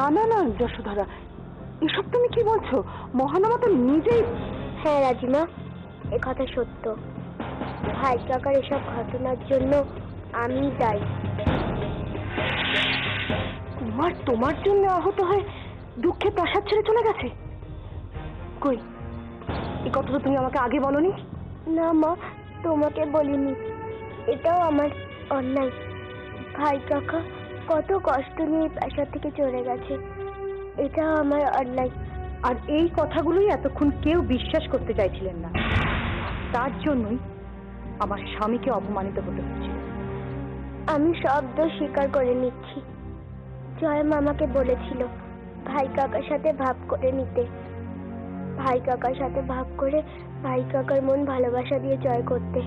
না না না যশোধরা, এসব তুমি কি বলছো? মহানামা তো নিজেই। হ্যাঁ রাজিমা, এ কথা সত্য। ভাই কাকার এসব ঘটনার জন্য আমি দায়ী। কুমার তোমার জন্য আহত হয়ে দুঃখে প্রাসাদ ছেড়ে চলে গেছে? কই, এই কথাটা তুমি আমাকে আগে বলনি? না মা, তোমাকে বলিনি। এটাও আমার অন্যায়। ভাই কাকা কত কষ্ট নিয়ে প্রাসাদ থেকে চলে গেছে, এটাও আমার অন্যায়। আর এই কথাগুলোই এতক্ষণ কেউ বিশ্বাস করতে চাইছিলেন না, তার জন্যই আমার স্বামীকে অপমানিত হতে হচ্ছিল। আমি সব দোষ স্বীকার করে নিচ্ছি। জয় মামাকে বলেছিল ভাই কাকার সাথে ভাব করে নিতে, ভাই কাকার সাথে ভাব করে ভাই কাকার মন ভালোবাসা দিয়ে জয় করতে,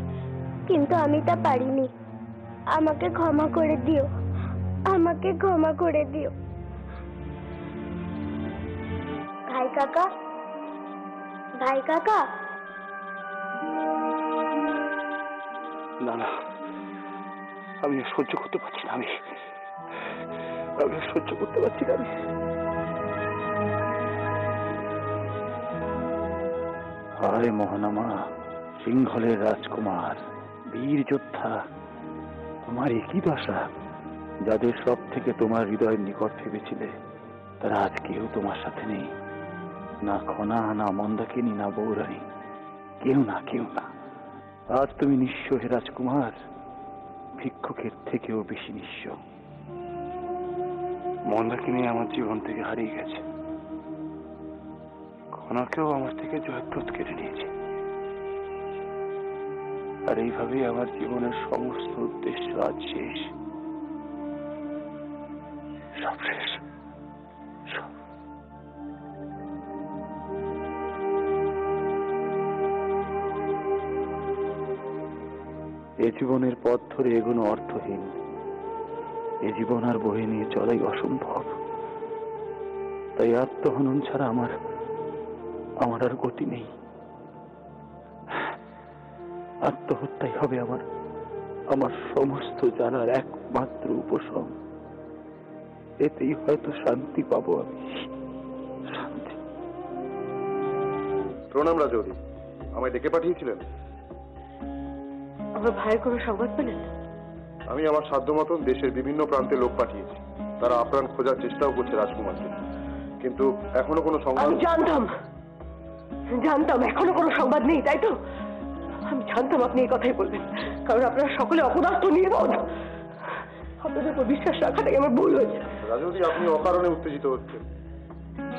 কিন্তু আমি তা পারিনি। আমাকে ক্ষমা করে দিও, আমাকে ক্ষমা করে দিও। ভাই কাকা, ভাই কাকা। না না, আমি সহ্য করতে পারছি না। আমি সহ্য করতে পারছি না। হায় মহানামা, সিংহলের রাজকুমার, বীর যোদ্ধা, তোমার একই দশা। যাদের সব থেকে তোমার হৃদয়ের নিকট ভেবেছিলে, তারা আজ কেউ তোমার সাথে নেই। না খনা, না মন্দাকিনী, না বৌরানী, কেউ না, কেউ না। আজ তুমি নিঃস্ব হে রাজকুমার, ভিক্ষুকের থেকেও বেশি নিঃস্ব। মন্দাকিনী আমার জীবন থেকে হারিয়ে গেছে, খনাকেও আমার থেকে জয়প্রদ কেড়ে নিয়েছে। আর এইভাবেই আমার জীবনের সমস্ত উদ্দেশ্য আজ শেষ। সব শেষ, সব। এ জীবনের পথ ধরে এগোনো অর্থহীন, এ জীবন আর বয়ে নিয়ে চলাই অসম্ভব। তাই আত্মহনন ছাড়া আমার আর গতি নেই। আত্মহত্যাই হবে আমার সমস্ত জানার একমাত্র উপশম। এতেই হয়তো শান্তি পাবো আমি, শান্তি। প্রণাম রাজৌরি, আমায় ডেকে পাঠিয়েছিলেন? আমার ভাইয়ের কোনো সংবাদ পেলেন? আমি আমার সাধ্য মতন দেশের বিভিন্ন প্রান্তে লোক পাঠিয়েছি। তারা আপ্রাণ খোঁজার চেষ্টাও করছে রাজকুমারকে, কিন্তু এখনো কোনো সংবাদ। আমি জানতাম এখনো কোনো সংবাদ নেই, তাই তো? আমি জানতাম আপনি এই কথাই বলবেন, কারণ আপনারা সকলে অপদার্থ নির্বোধ। আপনাদের উপর বিশ্বাস রাখাটাই আমার ভুল হয়েছে। রাজৌরি, আপনি অকারণে উত্তেজিত হচ্ছেন।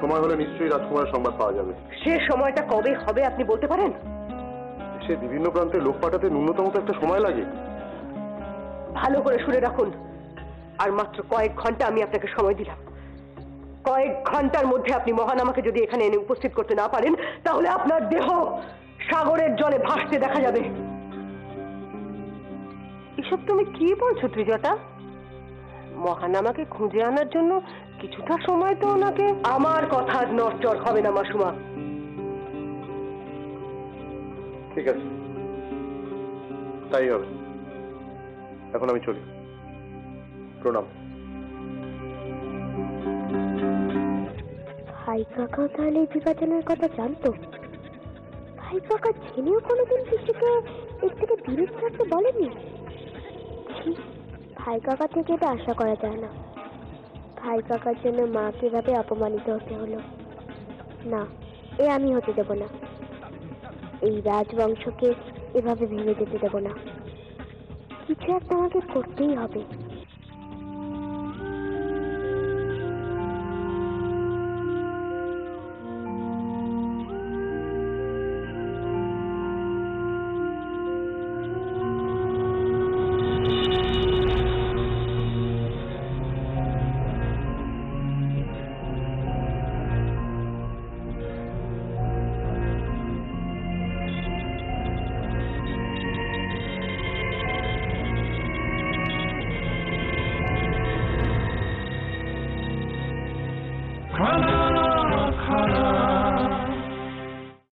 সময় হলে নিশ্চয়ই রাজকুমারের সংবাদ পাওয়া যাবে। সে সময়টা কবে হবে আপনি বলতে পারেন? সে বিভিন্ন প্রান্তে লোক পাঠাতে ন্যূনতম তো একটা সময় লাগে। ভালো করে শুনে রাখুন, আর মাত্র কয়েক ঘন্টা আমি আপনাকে সময় দিলাম। কয়েক ঘন্টার মধ্যে আপনি মহানামাকে যদি এখানে এনে উপস্থিত করতে না পারেন, তাহলে আপনার দেহ সাগরের জলে ভাসতে দেখা যাবে। এসব তুমি কি বলছো ত্রিজটা? মহানামাকে খুঁজে আনার জন্য কিছুটা সময় তো ওনাকে। আমার কথা নড়চড় হবে না মাসুমা। ঠিক আছে, তাই হবে। এখন আমি চলি। প্রণাম। ভাই কাকা তাহলে এই বিভাজনের কথা জানতো? ভাই কাকা জেনেও কোনোদিন পিসিকে এর থেকে বিরত থাকতে বলেনি? ভাই কাকা থেকে এটা আশা করা যায় না। ভাই কাকার জন্য মাকে এভাবে অপমানিত হতে হলো না, এ আমি হতে দেব না। এই রাজবংশকে এভাবে ভেঙে যেতে দেব না। কিছু একটা আমাকে করতেই হবে।